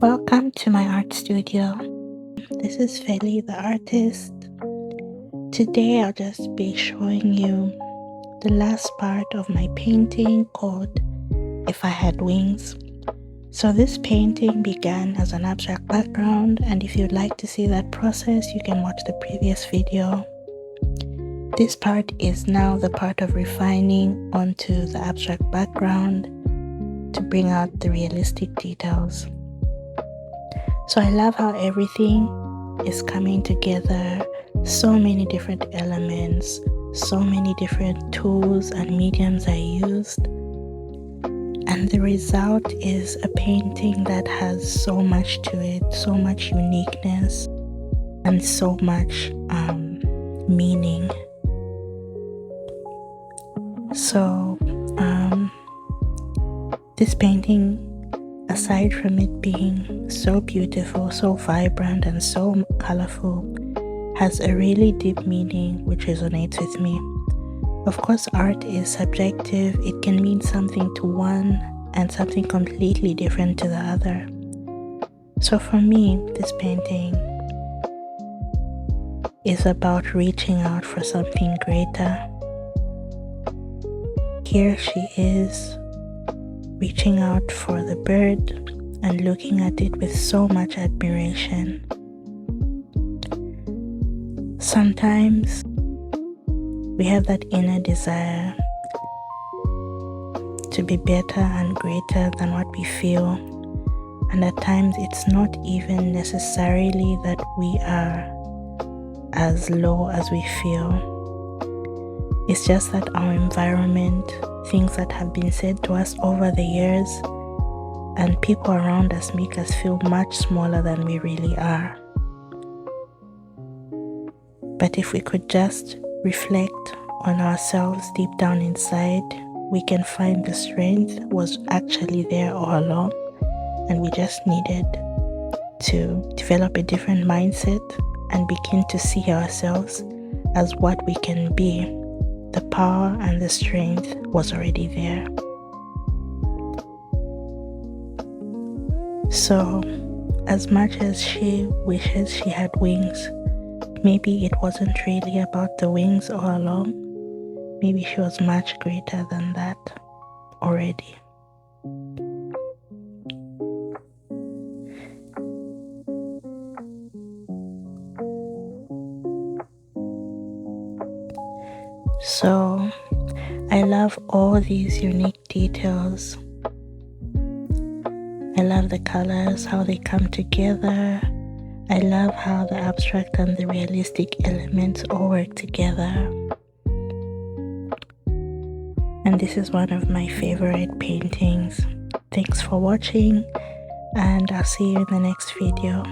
Welcome to my art studio. This is Feli the artist. Today I'll just be showing you the last part of my painting called If I Had Wings. So this painting began as an abstract background, and if you'd like to see that process, you can watch the previous video. This part is now the part of refining onto the abstract background to bring out the realistic details. So I love how everything is coming together, so many different elements, so many different tools and mediums I used. And the result is a painting that has so much to it, so much uniqueness, and so much meaning. So this painting, aside from it being so beautiful, so vibrant, and so colorful, has a really deep meaning which resonates with me. Of course, art is subjective. It can mean something to one and something completely different to the other. So for me, this painting is about reaching out for something greater. Here she is, reaching out for the bird and looking at it with so much admiration. Sometimes we have that inner desire to be better and greater than what we feel, and at times it's not even necessarily that we are as low as we feel. It's just that our environment, things that have been said to us over the years, and people around us make us feel much smaller than we really are. But if we could just reflect on ourselves deep down inside, we can find the strength was actually there all along, and we just needed to develop a different mindset and begin to see ourselves as what we can be. The power and the strength was already there. So, as much as she wishes she had wings, maybe it wasn't really about the wings all along. Maybe she was much greater than that already. So, I love all these unique details. I love the colors, how they come together. I love how the abstract and the realistic elements all work together. And this is one of my favorite paintings. Thanks for watching, and I'll see you in the next video.